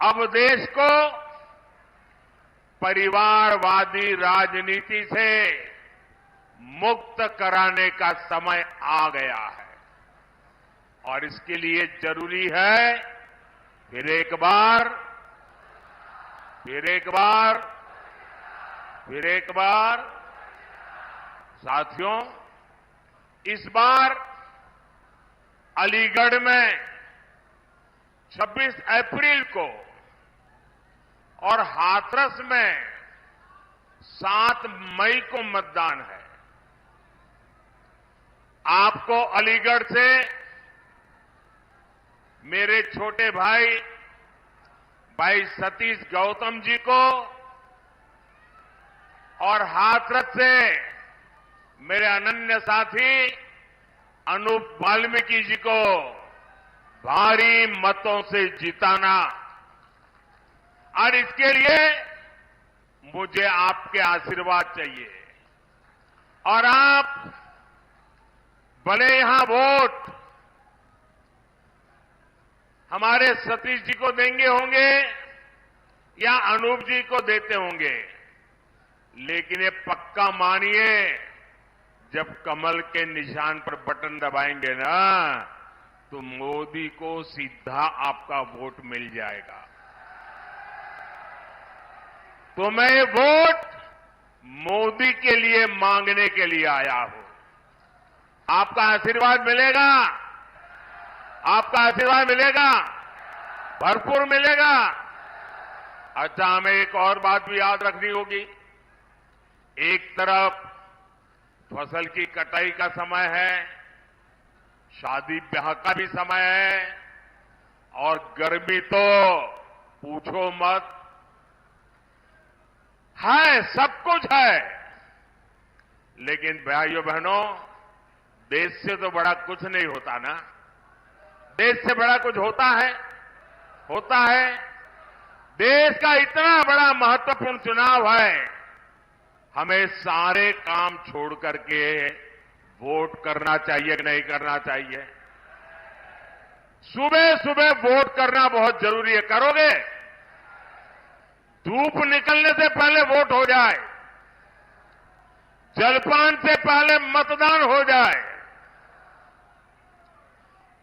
अब देश को परिवारवादी राजनीति से मुक्त कराने का समय आ गया है और इसके लिए जरूरी है फिर एक बार साथियों, इस बार अलीगढ़ में 26 अप्रैल को और हाथरस में 7 मई को मतदान है। आपको अलीगढ़ से मेरे छोटे भाई सतीश गौतम जी को और हाथरस से मेरे अनन्य साथी अनूप वाल्मीकि जी को भारी मतों से जिताना और इसके लिए मुझे आपके आशीर्वाद चाहिए। और आप भले यहां वोट हमारे सतीश जी को देंगे होंगे या अनूप जी को देते होंगे, लेकिन ये पक्का मानिए जब कमल के निशान पर बटन दबाएंगे ना तो मोदी को सीधा आपका वोट मिल जाएगा। तो मैं वोट मोदी के लिए मांगने के लिए आया हूं। आपका आशीर्वाद मिलेगा, आपका आशीर्वाद मिलेगा, भरपूर मिलेगा। अच्छा, हमें एक और बात भी याद रखनी होगी। एक तरफ फसल की कटाई का समय है, शादी ब्याह का भी समय है और गर्मी तो पूछो मत, है सब कुछ है। लेकिन भाइयों बहनों, देश से तो बड़ा कुछ नहीं होता ना। देश से बड़ा कुछ होता है। देश का इतना बड़ा महत्वपूर्ण चुनाव है, हमें सारे काम छोड़ करके वोट करना चाहिए कि नहीं करना चाहिए? सुबह सुबह वोट करना बहुत जरूरी है। करोगे? धूप निकलने से पहले वोट हो जाए, जलपान से पहले मतदान हो जाए।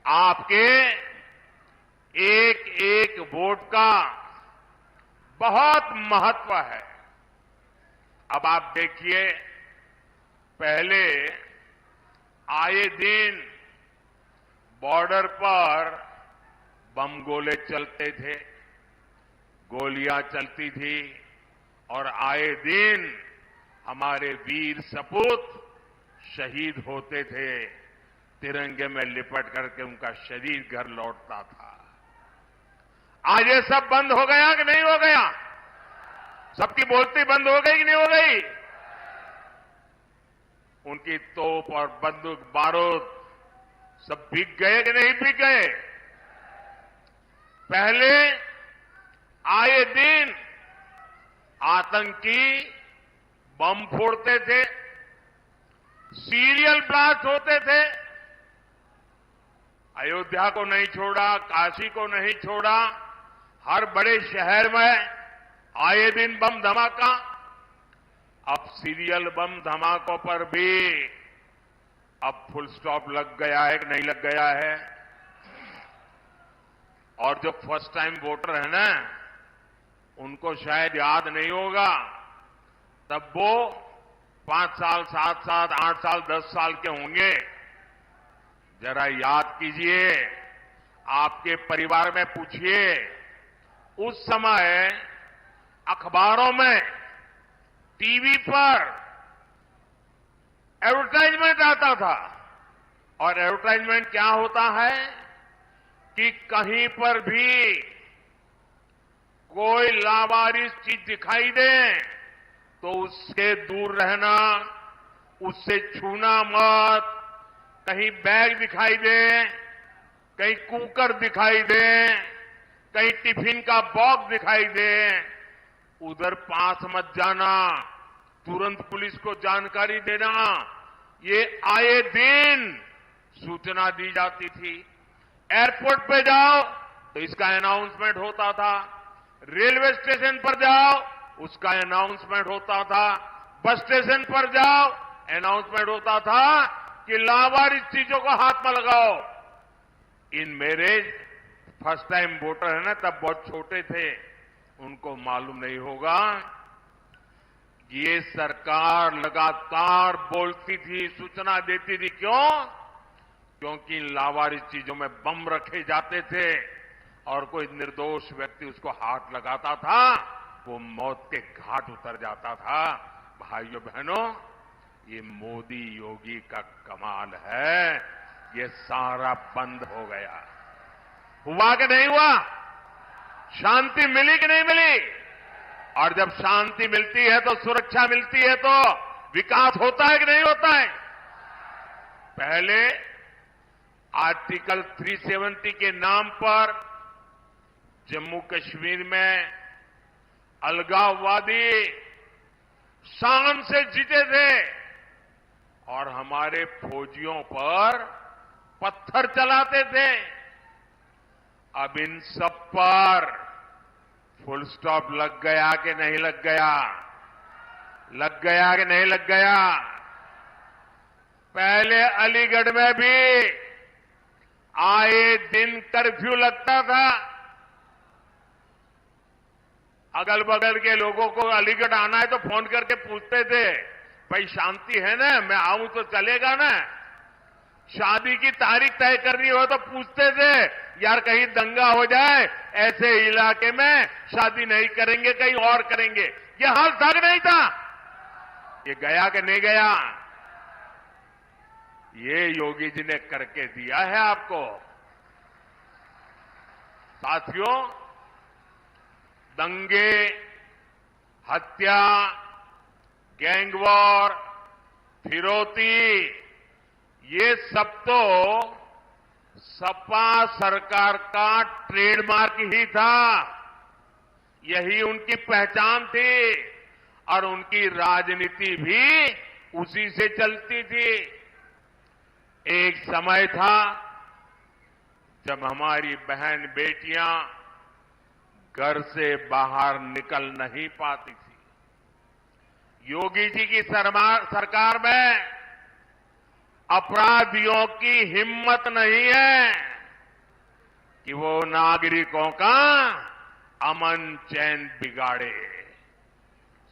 आपके एक एक वोट का बहुत महत्व है। अब आप देखिए, पहले आए दिन बॉर्डर पर बम गोले चलते थे, गोलियां चलती थी और आए दिन हमारे वीर सपूत शहीद होते थे। तिरंगे में लिपट करके उनका शरीर घर लौटता था। आज ये सब बंद हो गया कि नहीं हो गया? सबकी बोलती बंद हो गई कि नहीं हो गई? उनकी तोप और बंदूक बारूद सब बिक गए कि नहीं बिक गए? पहले आए दिन आतंकी बम फोड़ते थे, सीरियल ब्लास्ट होते थे। अयोध्या को नहीं छोड़ा, काशी को नहीं छोड़ा, हर बड़े शहर में आए दिन बम धमाका। अब सीरियल बम धमाकों पर भी अब फुल स्टॉप लग गया है कि नहीं लग गया है? और जो फर्स्ट टाइम वोटर है ना, उनको शायद याद नहीं होगा, तब वो 5 साल, 7 साल, 8 साल, 10 साल के होंगे। जरा याद कीजिए, आपके परिवार में पूछिए, उस समय अखबारों में, टीवी पर एडवर्टाइजमेंट आता था। और एडवर्टाइजमेंट क्या होता है कि कहीं पर भी कोई लावारिस चीज दिखाई दे तो उससे दूर रहना, उससे छूना मत। कहीं बैग दिखाई दे, कहीं कुकर दिखाई दे, कहीं टिफिन का बॉक्स दिखाई दे, उधर पास मत जाना, तुरंत पुलिस को जानकारी देना। ये आए दिन सूचना दी जाती थी। एयरपोर्ट पे जाओ तो इसका अनाउंसमेंट होता था। रेलवे स्टेशन पर जाओ उसका अनाउंसमेंट होता था, बस स्टेशन पर जाओ अनाउंसमेंट होता था कि लावारिस चीजों को हाथ में लगाओ। इन मेरे फर्स्ट टाइम वोटर है ना, तब बहुत छोटे थे, उनको मालूम नहीं होगा। ये सरकार लगातार बोलती थी, सूचना देती थी। क्यों? क्योंकि इन लावारिस चीजों में बम रखे जाते थे और कोई निर्दोष व्यक्ति उसको हाथ लगाता था, वो मौत के घाट उतर जाता था। भाइयों बहनों, ये मोदी योगी का कमाल है, ये सारा बंद हो गया। हुआ कि नहीं हुआ? शांति मिली कि नहीं मिली? और जब शांति मिलती है तो सुरक्षा मिलती है तो विकास होता है कि नहीं होता है? पहले आर्टिकल 370 के नाम पर जम्मू कश्मीर में अलगाववादी शान से जीते थे और हमारे फौजियों पर पत्थर चलाते थे। अब इन सब पर फुल स्टॉप लग गया कि नहीं लग गया? लग गया कि नहीं लग गया? पहले अलीगढ़ में भी आए दिन कर्फ्यू लगता था। अगल बगल के लोगों को अलीगढ़ आना है तो फोन करके पूछते थे, भाई शांति है ना, मैं आऊं तो चलेगा ना? शादी की तारीख तय करनी हो तो पूछते थे, यार कहीं दंगा हो जाए, ऐसे इलाके में शादी नहीं करेंगे, कहीं और करेंगे। ये हाल था कि नहीं था? ये गया कि नहीं गया? ये योगी जी ने करके दिया है आपको। साथियों, दंगे, हत्या, गैंग वॉर, फिरौती, ये सब तो सपा सरकार का ट्रेडमार्क ही था। यही उनकी पहचान थी और उनकी राजनीति भी उसी से चलती थी। एक समय था जब हमारी बहन बेटियां घर से बाहर निकल नहीं पाती थी। योगी जी की सरकार में अपराधियों की हिम्मत नहीं है कि वो नागरिकों का अमन चैन बिगाड़े।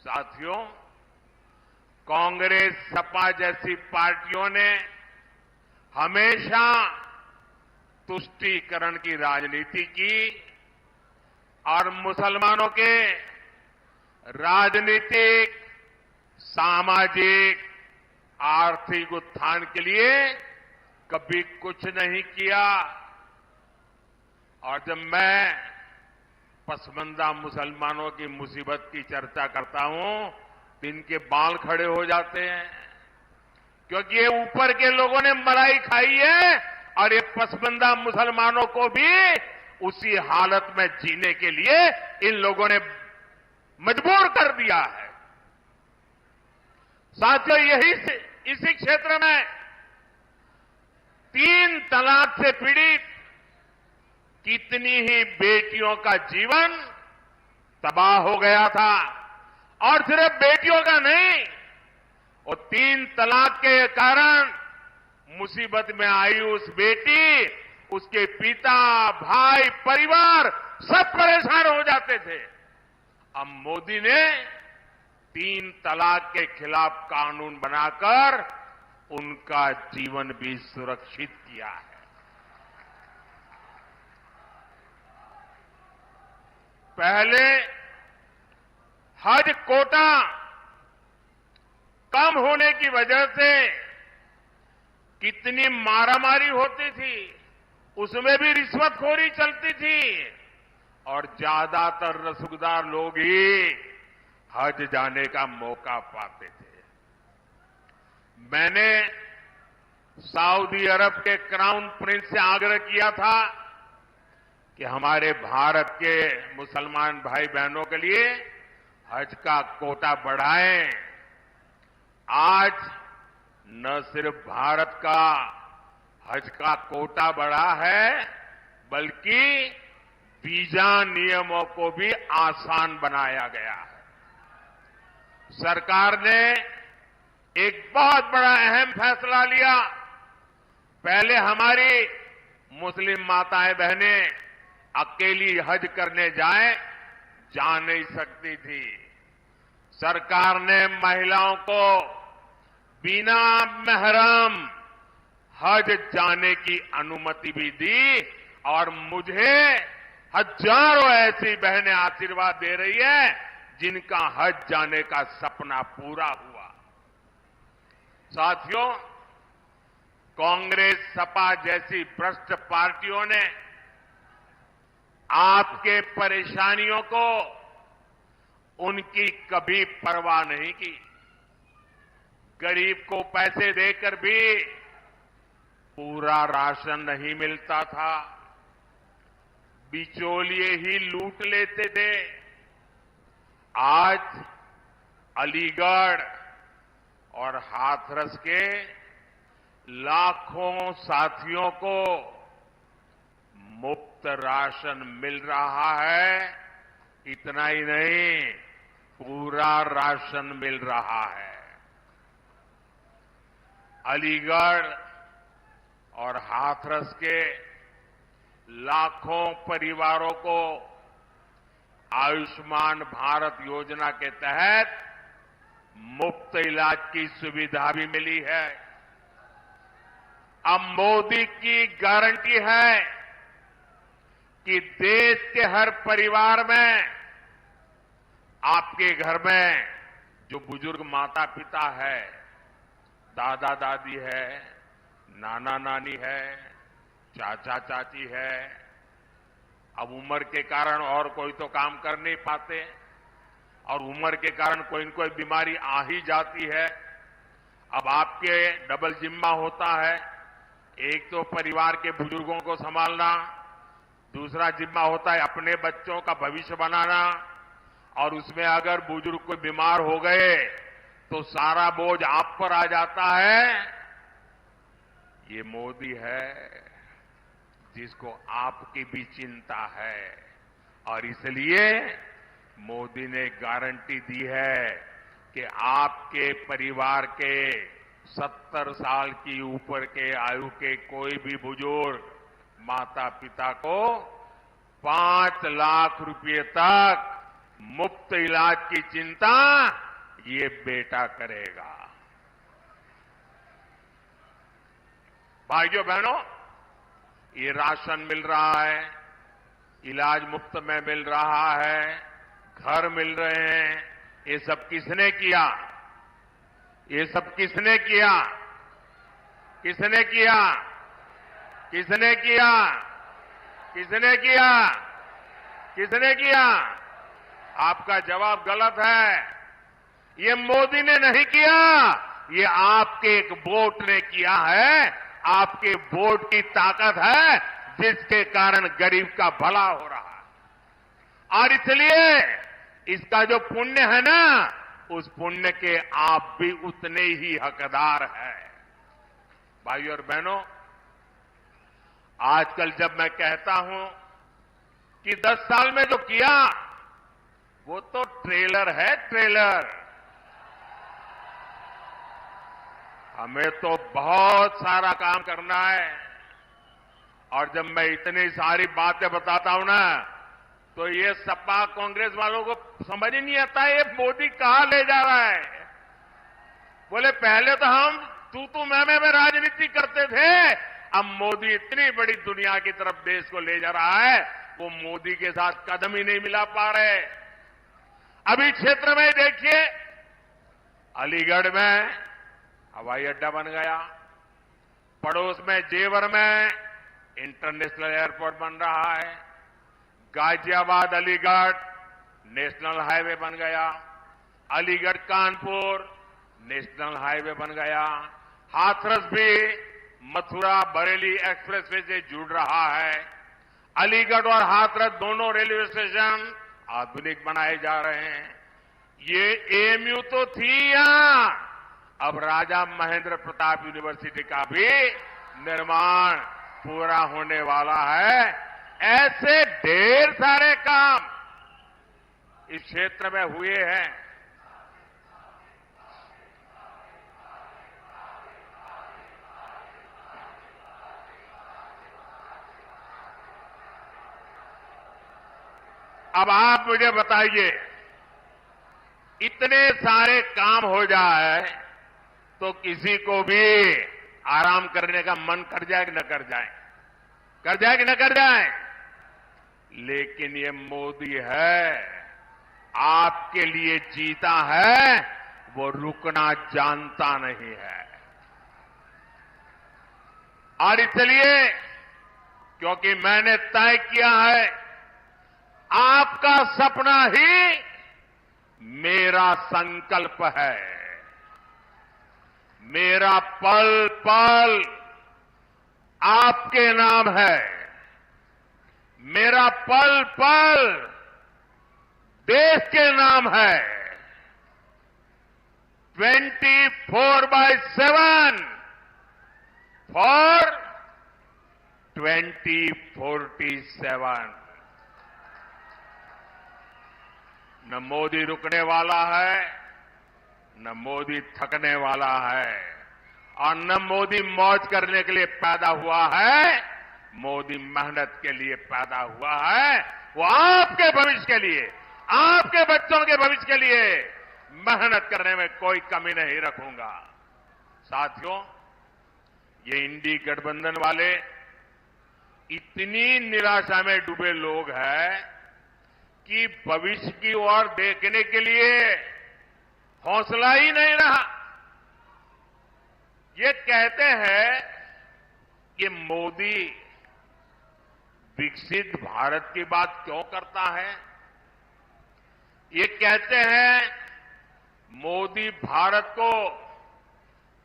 साथियों, कांग्रेस, सपा जैसी पार्टियों ने हमेशा तुष्टीकरण की राजनीति की और मुसलमानों के राजनीतिक, सामाजिक, आर्थिक उत्थान के लिए कभी कुछ नहीं किया। और जब मैं पसमंदा मुसलमानों की मुसीबत की चर्चा करता हूं तो इनके बाल खड़े हो जाते हैं, क्योंकि ये ऊपर के लोगों ने मलाई खाई है और ये पसमंदा मुसलमानों को भी उसी हालत में जीने के लिए इन लोगों ने मजबूर कर दिया है। साथियों, इसी क्षेत्र में 3 तलाक से पीड़ित कितनी ही बेटियों का जीवन तबाह हो गया था। और सिर्फ बेटियों का नहीं, वो 3 तलाक के कारण मुसीबत में आई उस बेटी, उसके पिता, भाई, परिवार सब परेशान हो जाते थे। अब मोदी ने 3 तलाक के खिलाफ कानून बनाकर उनका जीवन भी सुरक्षित किया है। पहले हज कोटा कम होने की वजह से कितनी मारामारी होती थी, उसमें भी रिश्वतखोरी चलती थी और ज्यादातर रसूखदार लोग ही हज जाने का मौका पाते थे। मैंने सऊदी अरब के क्राउन प्रिंस से आग्रह किया था कि हमारे भारत के मुसलमान भाई बहनों के लिए हज का कोटा बढ़ाएं। आज न सिर्फ भारत का हज का कोटा बढ़ा है, बल्कि वीजा नियमों को भी आसान बनाया गया है। सरकार ने एक बहुत बड़ा अहम फैसला लिया। पहले हमारी मुस्लिम माताएं बहनें अकेली हज करने जा नहीं सकती थी। सरकार ने महिलाओं को बिना महरम हज जाने की अनुमति भी दी और मुझे हजारों ऐसी बहनें आशीर्वाद दे रही है जिनका हज जाने का सपना पूरा हुआ। साथियों, कांग्रेस, सपा जैसी भ्रष्ट पार्टियों ने आपके परेशानियों को उनकी कभी परवाह नहीं की। गरीब को पैसे देकर भी पूरा राशन नहीं मिलता था। बिचौलिए ही लूट लेते थे। आज अलीगढ़ और हाथरस के लाखों साथियों को मुफ्त राशन मिल रहा है। इतना ही नहीं, पूरा राशन मिल रहा है। अलीगढ़ और हाथरस के लाखों परिवारों को आयुष्मान भारत योजना के तहत मुफ्त इलाज की सुविधा भी मिली है। अब मोदी की गारंटी है कि देश के हर परिवार में, आपके घर में जो बुजुर्ग माता पिता है, दादा दादी है, नाना नानी है, चाचा चाची है, अब उम्र के कारण और कोई तो काम कर नहीं पाते और उम्र के कारण कोई न कोई बीमारी आ ही जाती है। अब आपके डबल जिम्मा होता है। एक तो परिवार के बुजुर्गों को संभालना, दूसरा जिम्मा होता है अपने बच्चों का भविष्य बनाना, और उसमें अगर बुजुर्ग कोई बीमार हो गए तो सारा बोझ आप पर आ जाता है। ये मोदी है जिसको आपकी भी चिंता है और इसलिए मोदी ने गारंटी दी है कि आपके परिवार के 70 साल की ऊपर के आयु के कोई भी बुजुर्ग माता पिता को 5 लाख रुपए तक मुफ्त इलाज की चिंता ये बेटा करेगा। भाइयों बहनों, ये राशन मिल रहा है, इलाज मुफ्त में मिल रहा है, घर मिल रहे हैं। ये सब किसने किया? ये सब किसने किया? किसने किया? किसने किया? किसने किया? किसने किया? आपका जवाब गलत है। ये मोदी ने नहीं किया, ये आपके एक वोट ने किया है। आपके वोट की ताकत है जिसके कारण गरीब का भला हो रहा है। और इसलिए इसका जो पुण्य है ना, उस पुण्य के आप भी उतने ही हकदार हैं। भाइयों और बहनों, आजकल जब मैं कहता हूं कि 10 साल में जो किया वो तो ट्रेलर है, ट्रेलर। हमें तो बहुत सारा काम करना है। और जब मैं इतनी सारी बातें बताता हूं ना, तो ये सपा कांग्रेस वालों को समझ ही नहीं आता ये मोदी कहां ले जा रहा है। बोले पहले तो हम तू मैं में राजनीति करते थे, अब मोदी इतनी बड़ी दुनिया की तरफ देश को ले जा रहा है, वो मोदी के साथ कदम ही नहीं मिला पा रहे। अभी क्षेत्र में देखिए, अलीगढ़ में हवाई अड्डा बन गया, पड़ोस में जेवर में इंटरनेशनल एयरपोर्ट बन रहा है, गाजियाबाद अलीगढ़ नेशनल हाईवे बन गया, अलीगढ़ कानपुर नेशनल हाईवे बन गया, हाथरस भी मथुरा बरेली एक्सप्रेसवे से जुड़ रहा है। अलीगढ़ और हाथरस दोनों रेलवे स्टेशन आधुनिक बनाए जा रहे हैं। ये एएमयू तो थी यहां, अब राजा महेंद्र प्रताप यूनिवर्सिटी का भी निर्माण पूरा होने वाला है। ऐसे ढेर सारे काम इस क्षेत्र में हुए हैं। अब आप मुझे बताइए, इतने सारे काम हो जाए तो किसी को भी आराम करने का मन कर जाए कि न कर जाए? कर जाए कि न कर जाए? लेकिन ये मोदी है, आपके लिए जीता है, वो रुकना जानता नहीं है। और इसलिए क्योंकि मैंने तय किया है, आपका सपना ही मेरा संकल्प है। मेरा पल पल आपके नाम है। मेरा पल पल देश के नाम है। 24/7 फॉर 2047। न मोदी रुकने वाला है, न मोदी थकने वाला है, और न मोदी मौज करने के लिए पैदा हुआ है। मोदी मेहनत के लिए पैदा हुआ है। वो आपके भविष्य के लिए, आपके बच्चों के भविष्य के लिए मेहनत करने में कोई कमी नहीं रखूंगा। साथियों, ये इंडी गठबंधन वाले इतनी निराशा में डूबे लोग हैं कि भविष्य की ओर देखने के लिए हौसला ही नहीं रहा। ये कहते हैं कि मोदी विकसित भारत की बात क्यों करता है? ये कहते हैं मोदी भारत को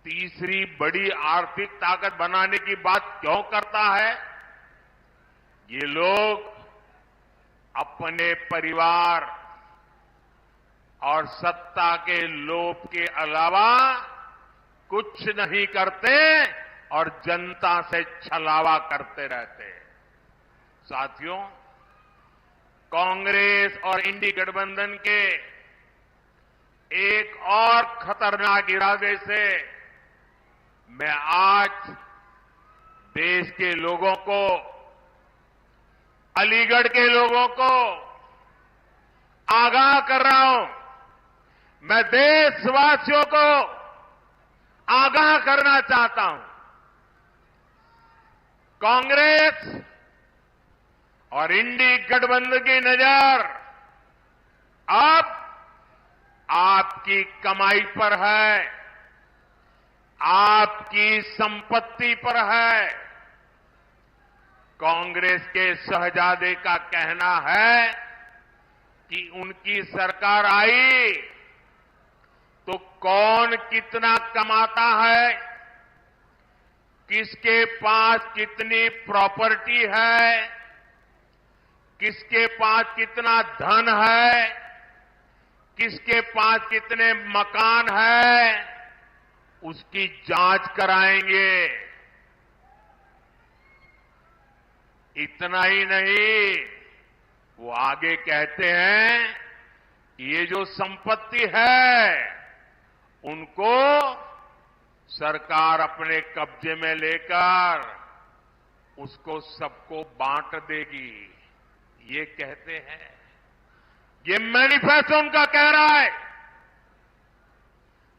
तीसरी बड़ी आर्थिक ताकत बनाने की बात क्यों करता है? ये लोग अपने परिवार और सत्ता के लोभ के अलावा कुछ नहीं करते और जनता से छलावा करते रहते। साथियों, कांग्रेस और इंडी गठबंधन के एक और खतरनाक इरादे से मैं आज देश के लोगों को, अलीगढ़ के लोगों को आगाह कर रहा हूं। मैं देशवासियों को आगाह करना चाहता हूं। कांग्रेस और इंडी गठबंधन की नजर अब आपकी कमाई पर है, आपकी संपत्ति पर है। कांग्रेस के शहजादे का कहना है कि उनकी सरकार आई तो कौन कितना कमाता है, किसके पास कितनी प्रॉपर्टी है, किसके पास कितना धन है, किसके पास कितने मकान है, उसकी जांच कराएंगे। इतना ही नहीं, वो आगे कहते हैं कि ये जो संपत्ति है उनको सरकार अपने कब्जे में लेकर उसको सबको बांट देगी। ये कहते हैं, ये मैनिफेस्टो उनका कह रहा है।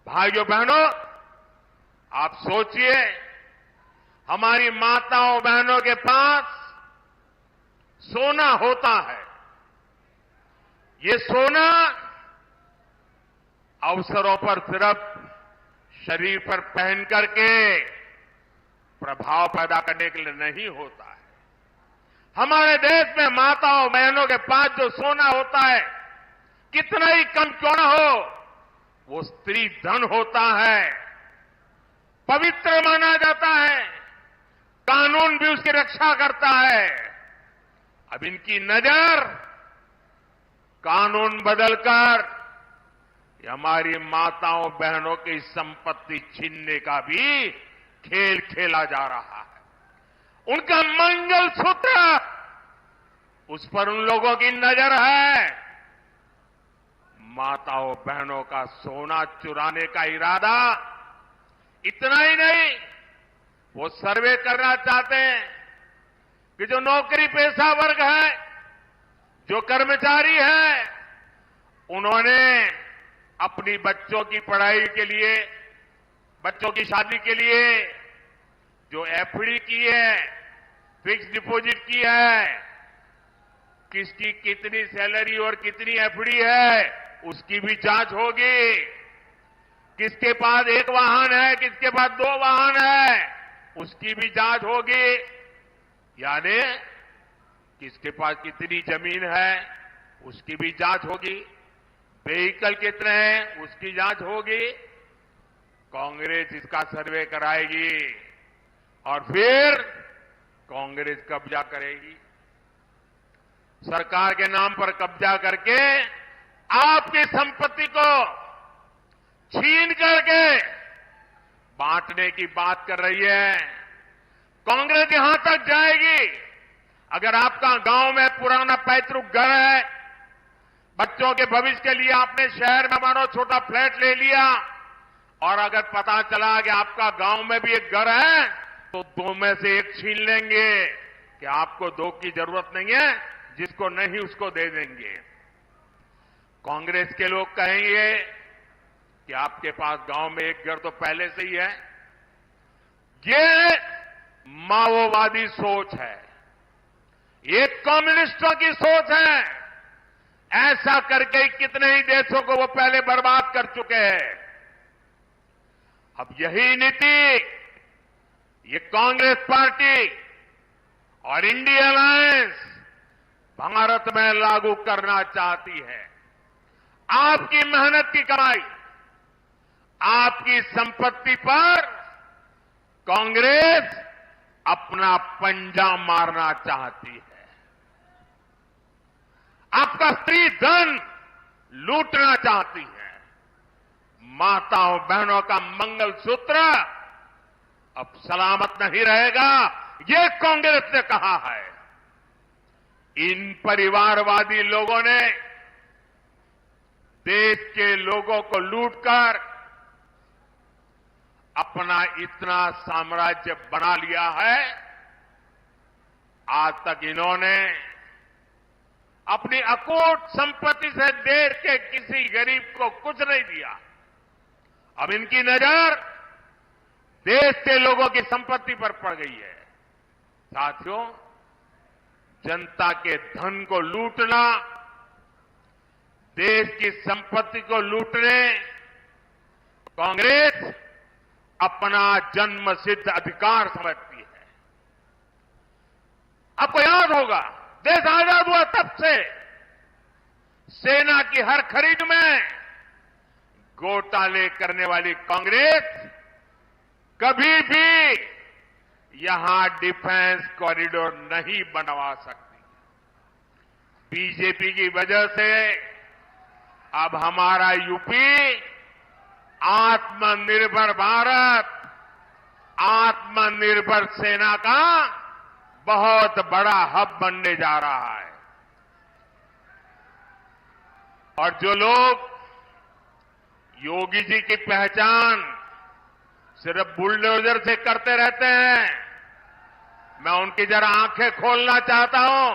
भाइयों बहनों, आप सोचिए, हमारी माताओं बहनों के पास सोना होता है। ये सोना अवसरों पर सिर्फ शरीर पर पहन करके प्रभाव पैदा करने के लिए नहीं होता है। हमारे देश में माताओं बहनों के पास जो सोना होता है, कितना ही कम क्यों न हो, वो स्त्री धन होता है, पवित्र माना जाता है, कानून भी उसकी रक्षा करता है। अब इनकी नजर कानून बदलकर हमारी माताओं बहनों की संपत्ति छीनने का भी खेल खेला जा रहा है। उनका मंगलसूत्र उस पर उन लोगों की नजर है। माताओं बहनों का सोना चुराने का इरादा। इतना ही नहीं, वो सर्वे करना चाहते हैं कि जो नौकरी पेशा वर्ग है, जो कर्मचारी है, उन्होंने अपनी बच्चों की पढ़ाई के लिए, बच्चों की शादी के लिए जो एफडी की है, फिक्स डिपॉजिट की है, किसकी कितनी सैलरी और कितनी एफडी है, उसकी भी जांच होगी। किसके पास एक वाहन है, किसके पास 2 वाहन है, उसकी भी जांच होगी। यानी किसके पास कितनी जमीन है, उसकी भी जांच होगी। व्हीकल कितने हैं, उसकी जांच होगी। कांग्रेस इसका सर्वे कराएगी और फिर कांग्रेस कब्जा करेगी। सरकार के नाम पर कब्जा करके आपकी संपत्ति को छीन करके बांटने की बात कर रही है। कांग्रेस यहां तक जाएगी, अगर आपका गांव में पुराना पैतृक घर है, बच्चों के भविष्य के लिए आपने शहर में मानो छोटा फ्लैट ले लिया, और अगर पता चला कि आपका गांव में भी एक घर है, तो 2 में से 1 छीन लेंगे कि आपको 2 की जरूरत नहीं है, जिसको नहीं उसको दे देंगे। कांग्रेस के लोग कहेंगे कि आपके पास गांव में एक घर तो पहले से ही है। ये माओवादी सोच है, ये कम्युनिस्टों की सोच है। ऐसा करके कितने ही देशों को वो पहले बर्बाद कर चुके हैं। अब यही नीति ये कांग्रेस पार्टी और इंडिया अलायंस भारत में लागू करना चाहती है। आपकी मेहनत की कमाई, आपकी संपत्ति पर कांग्रेस अपना पंजा मारना चाहती है। आपका स्त्री धन लूटना चाहती है। माताओं बहनों का मंगलसूत्र अब सलामत नहीं रहेगा, ये कांग्रेस ने कहा है। इन परिवारवादी लोगों ने देश के लोगों को लूटकर अपना इतना साम्राज्य बना लिया है। आज तक इन्होंने अपनी अकूट संपत्ति से देश के किसी गरीब को कुछ नहीं दिया। अब इनकी नजर देश के लोगों की संपत्ति पर पड़ गई है। साथियों, जनता के धन को लूटना, देश की संपत्ति को लूटने कांग्रेस अपना जन्मसिद्ध अधिकार समझती है। आपको याद होगा, देश आजाद हुआ तब से सेना की हर खरीद में घोटाले करने वाली कांग्रेस कभी भी यहां डिफेंस कॉरिडोर नहीं बनवा सकती। बीजेपी की वजह से अब हमारा यूपी आत्मनिर्भर भारत, आत्मनिर्भर सेना का बहुत बड़ा हब बनने जा रहा है। और जो लोग योगी जी की पहचान सिर्फ बुलडोजर से करते रहते हैं, मैं उनकी जरा आंखें खोलना चाहता हूं,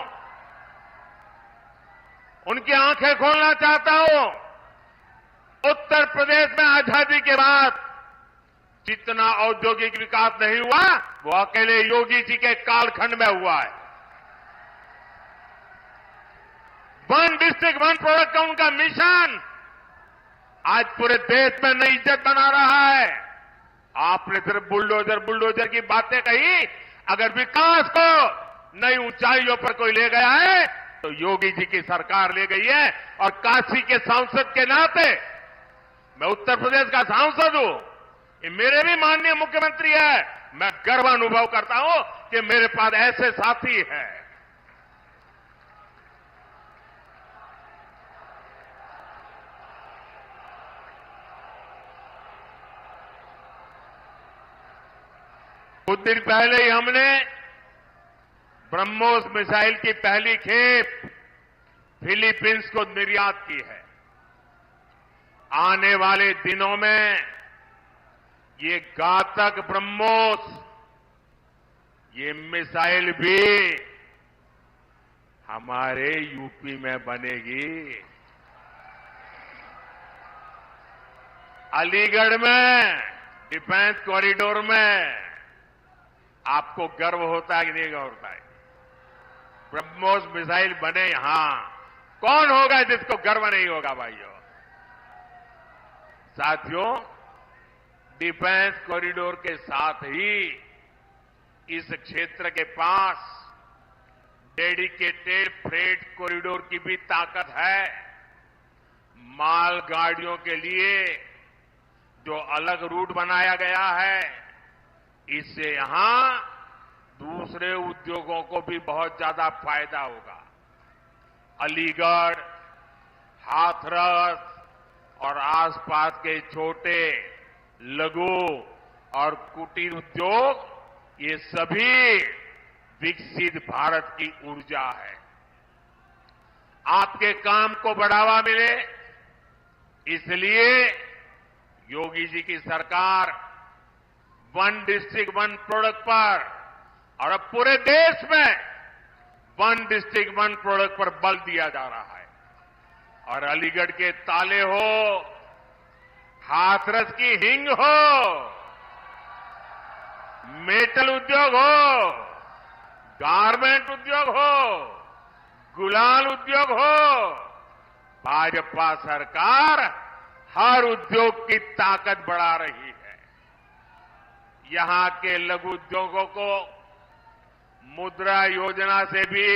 उनकी आंखें खोलना चाहता हूं। उत्तर प्रदेश में आजादी के बाद जितना औद्योगिक विकास नहीं हुआ, वो अकेले योगी जी के कालखंड में हुआ है। 1 डिस्ट्रिक्ट 1 प्रोडक्ट का उनका मिशन आज पूरे देश में नई इज्जत बना रहा है। आपने सिर्फ बुलडोजर की बातें कही, अगर विकास को नई ऊंचाइयों पर कोई ले गया है तो योगी जी की सरकार ले गई है। और काशी के सांसद के नाते, मैं उत्तर प्रदेश का सांसद हूं, ये मेरे भी माननीय मुख्यमंत्री है, मैं गर्व अनुभव करता हूं कि मेरे पास ऐसे साथी हैं। कुछ दिन पहले ही हमने ब्रह्मोस मिसाइल की पहली खेप फिलीपींस को निर्यात की है। आने वाले दिनों में ये घातक ब्रह्मोस, ये मिसाइल भी हमारे यूपी में बनेगी। अलीगढ़ में डिफेंस कॉरिडोर में आपको गर्व होता है कि नहीं होता है? ब्रह्मोस मिसाइल बने यहां, कौन होगा जिसको गर्व नहीं होगा भाइयों? साथियों, डिफेंस कॉरिडोर के साथ ही इस क्षेत्र के पास डेडिकेटेड फ्रेट कॉरिडोर की भी ताकत है। मालगाड़ियों के लिए जो अलग रूट बनाया गया है, इससे यहां दूसरे उद्योगों को भी बहुत ज्यादा फायदा होगा। अलीगढ़, हाथरस और आसपास के छोटे, लघु और कुटीर उद्योग, ये सभी विकसित भारत की ऊर्जा है। आपके काम को बढ़ावा मिले, इसलिए योगी जी की सरकार वन डिस्ट्रिक्ट वन प्रोडक्ट पर और अब पूरे देश में वन डिस्ट्रिक्ट वन प्रोडक्ट पर बल दिया जा रहा है। और अलीगढ़ के ताले हो, हाथरस की हिंग हो, मेटल उद्योग हो, गारमेंट उद्योग हो, गुलाल उद्योग हो, भाजपा सरकार हर उद्योग की ताकत बढ़ा रही है। यहां के लघु उद्योगों को मुद्रा योजना से भी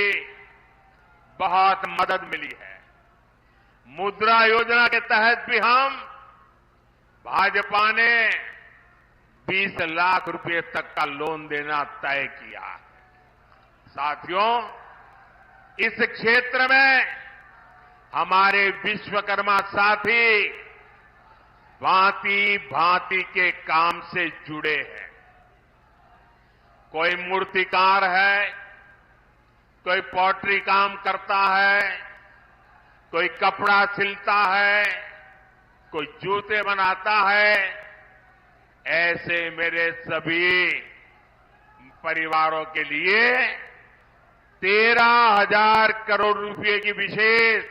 बहुत मदद मिली है। मुद्रा योजना के तहत भी भाजपा ने 20 लाख रुपए तक का लोन देना तय किया है। साथियों, इस क्षेत्र में हमारे विश्वकर्मा साथी भांति भांति के काम से जुड़े हैं। कोई मूर्तिकार है, कोई पॉटरी काम करता है, कोई कपड़ा सिलता है, कोई जूते बनाता है। ऐसे मेरे सभी परिवारों के लिए 13,000 करोड़ रुपए की विशेष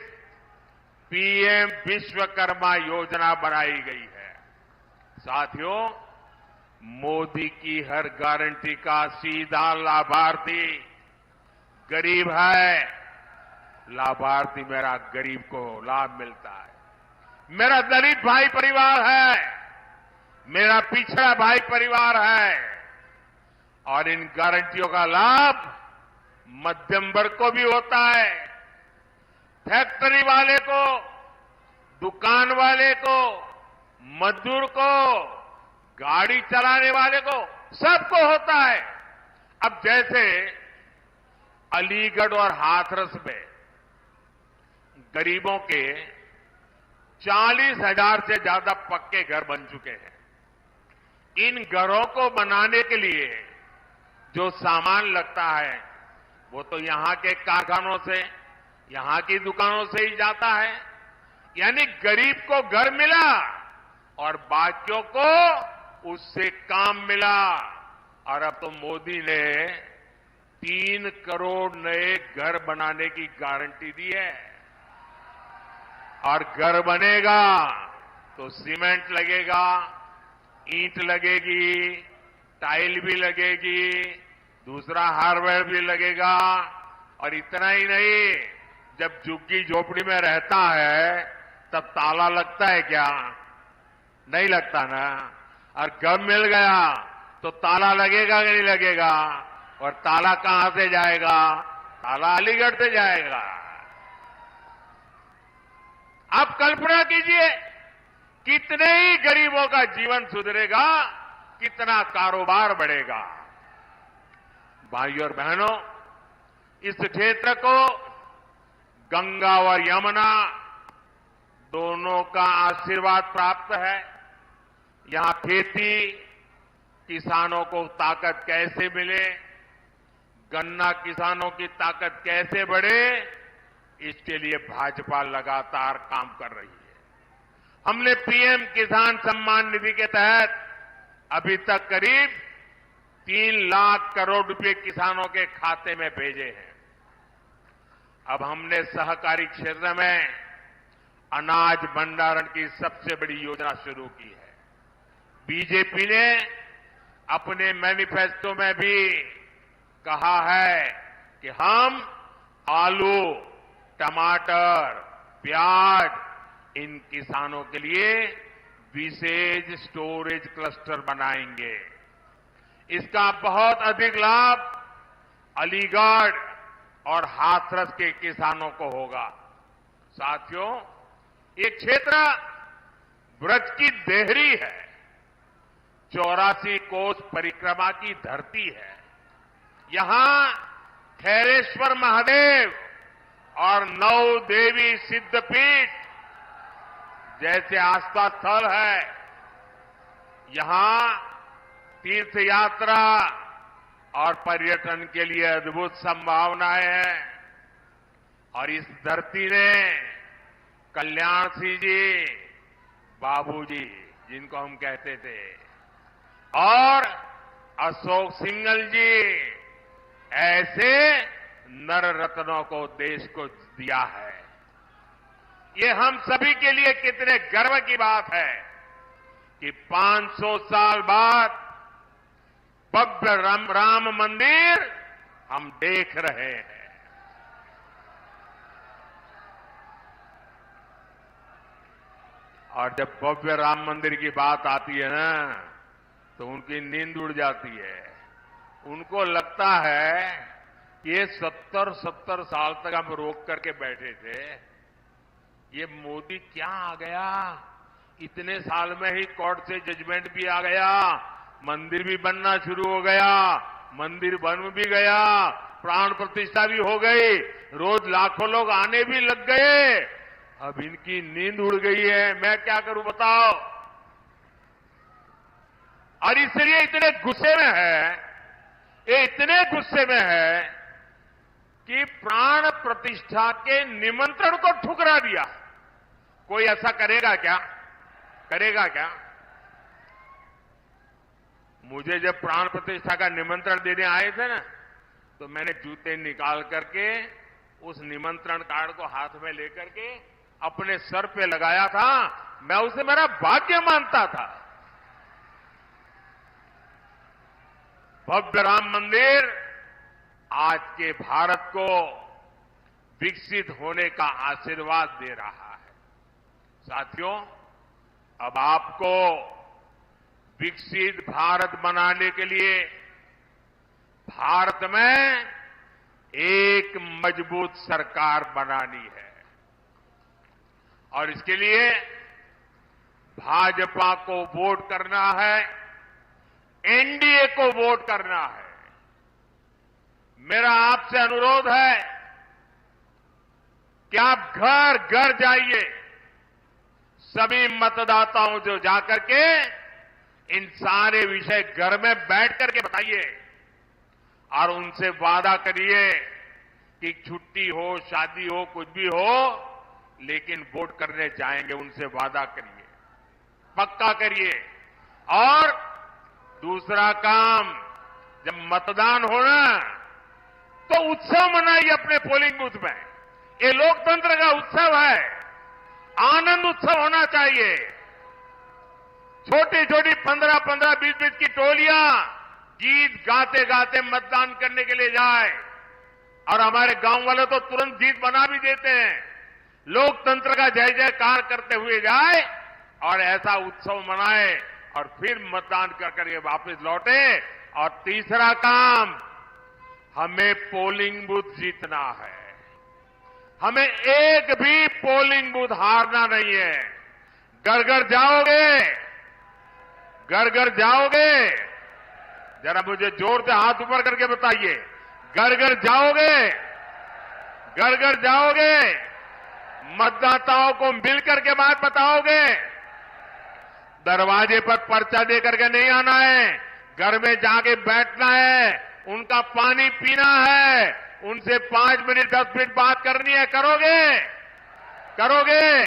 पीएम विश्वकर्मा योजना बनाई गई है। साथियों, मोदी की हर गारंटी का सीधा लाभार्थी गरीब है। लाभार्थी मेरा गरीब को लाभ मिलता है। मेरा दलित भाई परिवार है, मेरा पिछड़ा भाई परिवार है, और इन गारंटियों का लाभ मध्यम वर्ग को भी होता है। फैक्ट्री वाले को, दुकान वाले को, मजदूर को, गाड़ी चलाने वाले को, सबको होता है। अब जैसे अलीगढ़ और हाथरस में गरीबों के 40,000 से ज्यादा पक्के घर बन चुके हैं। इन घरों को बनाने के लिए जो सामान लगता है, वो तो यहां के कारखानों से, यहां की दुकानों से ही जाता है। यानी गरीब को घर मिला और बाकियों को उससे काम मिला। और अब तो मोदी ने 3 करोड़ नए घर बनाने की गारंटी दी है। और घर बनेगा तो सीमेंट लगेगा, ईंट लगेगी, टाइल भी लगेगी, दूसरा हार्डवेयर भी लगेगा। और इतना ही नहीं, जब झुग्गी झोपड़ी में रहता है तब ताला लगता है क्या? नहीं लगता ना। और घर मिल गया तो ताला लगेगा कि नहीं लगेगा? और ताला कहां से जाएगा? ताला अलीगढ़ से जाएगा। आप कल्पना कीजिए, कितने ही गरीबों का जीवन सुधरेगा, कितना कारोबार बढ़ेगा। भाइयों और बहनों, इस क्षेत्र को गंगा और यमुना दोनों का आशीर्वाद प्राप्त है। यहां खेती, किसानों को ताकत कैसे मिले, गन्ना किसानों की ताकत कैसे बढ़े, इसके लिए भाजपा लगातार काम कर रही है। हमने पीएम किसान सम्मान निधि के तहत अभी तक करीब 3 लाख करोड़ रुपए किसानों के खाते में भेजे हैं। अब हमने सहकारी क्षेत्र में अनाज भंडारण की सबसे बड़ी योजना शुरू की है। बीजेपी ने अपने मैनिफेस्टो में भी कहा है कि हम आलू, टमाटर, प्याज इन किसानों के लिए विशेष स्टोरेज क्लस्टर बनाएंगे। इसका बहुत अधिक लाभ अलीगढ़ और हाथरस के किसानों को होगा। साथियों, ये क्षेत्र ब्रज की देहरी है, 84 कोस परिक्रमा की धरती है। यहां खैरेश्वर महादेव और 9 देवी सिद्धपीठ जैसे आस्था स्थल है। यहां तीर्थ यात्रा और पर्यटन के लिए अद्भुत संभावनाएं हैं। और इस धरती ने कल्याण सिंह जी, बाबूजी जिनको हम कहते थे, और अशोक सिंघल जी ऐसे नर रत्नों को देश को दिया है। ये हम सभी के लिए कितने गर्व की बात है कि 500 साल बाद भव्य राम मंदिर हम देख रहे हैं। और जब भव्य राम मंदिर की बात आती है ना, तो उनकी नींद उड़ जाती है। उनको लगता है कि ये 70 साल तक हम रोक करके बैठे थे, ये मोदी क्या आ गया, इतने साल में ही कोर्ट से जजमेंट भी आ गया, मंदिर भी बनना शुरू हो गया, मंदिर बन भी गया, प्राण प्रतिष्ठा भी हो गई, रोज लाखों लोग आने भी लग गए। अब इनकी नींद उड़ गई है, मैं क्या करूं बताओ। और इसलिए इतने गुस्से में है, ये इतने गुस्से में है कि प्राण प्रतिष्ठा के निमंत्रण को ठुकरा दिया। कोई ऐसा करेगा क्या? करेगा क्या? मुझे जब प्राण प्रतिष्ठा का निमंत्रण देने आए थे ना, तो मैंने जूते निकाल करके उस निमंत्रण कार्ड को हाथ में लेकर के अपने सर पे लगाया था। मैं उसे मेरा भाग्य मानता था। भव्य राम मंदिर आज के भारत को विकसित होने का आशीर्वाद दे रहा है। साथियों, अब आपको विकसित भारत बनाने के लिए भारत में एक मजबूत सरकार बनानी है। और इसके लिए भाजपा को वोट करना है, एनडीए को वोट करना है। मेरा आपसे अनुरोध है कि आप घर घर जाइए, सभी मतदाताओं को जाकर के इन सारे विषय घर में बैठ करके बताइए और उनसे वादा करिए कि छुट्टी हो, शादी हो, कुछ भी हो, लेकिन वोट करने जाएंगे। उनसे वादा करिए, पक्का करिए। और दूसरा काम, जब मतदान होना तो उत्सव मनाइए अपने पोलिंग बूथ में। ये लोकतंत्र का उत्सव है, आनंद उत्सव होना चाहिए। छोटी छोटी 15-15, 20-20 की टोलियां गीत गाते गाते मतदान करने के लिए जाए, और हमारे गांव वाले तो तुरंत गीत बना भी देते हैं। लोकतंत्र का जय जयकार करते हुए जाए और ऐसा उत्सव मनाए और फिर मतदान कर करके वापस लौटे। और तीसरा काम, हमें पोलिंग बूथ जीतना है। हमें एक भी पोलिंग बूथ हारना नहीं है। घर घर जाओगे, घर घर जाओगे, जरा मुझे जोर से हाथ ऊपर करके बताइए, घर घर जाओगे, घर घर जाओगे, मतदाताओं को मिलकर के बात बताओगे। दरवाजे पर पर्चा दे करके नहीं आना है, घर में जाके बैठना है, उनका पानी पीना है, उनसे 5 मिनट 10 मिनट बात करनी है। करोगे? करोगे?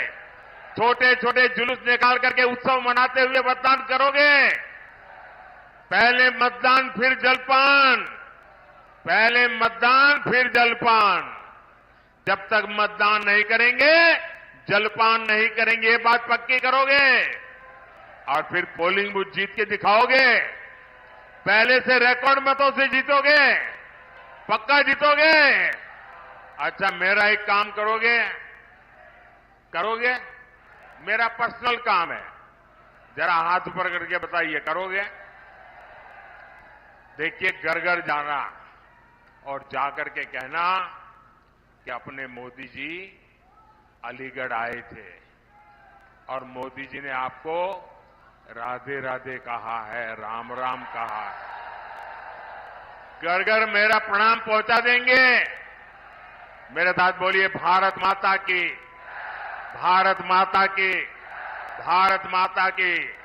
छोटे छोटे जुलूस निकाल करके उत्सव मनाते हुए मतदान करोगे? पहले मतदान फिर जलपान, पहले मतदान फिर जलपान। जब तक मतदान नहीं करेंगे, जलपान नहीं करेंगे, ये बात पक्की करोगे? और फिर पोलिंग बूथ जीत के दिखाओगे? पहले से रिकॉर्ड मतों से जीतोगे? पक्का जीतोगे? अच्छा, मेरा एक काम करोगे? करोगे? मेरा पर्सनल काम है, जरा हाथ ऊपर करके बताइए, करोगे? देखिए, घर घर जाना और जाकर के कहना कि अपने मोदी जी अलीगढ़ आए थे और मोदी जी ने आपको राधे राधे कहा है, राम राम कहा है। घर घर मेरा प्रणाम पहुंचा देंगे। मेरे साथ बोलिए, भारत माता की, भारत माता की, भारत माता की।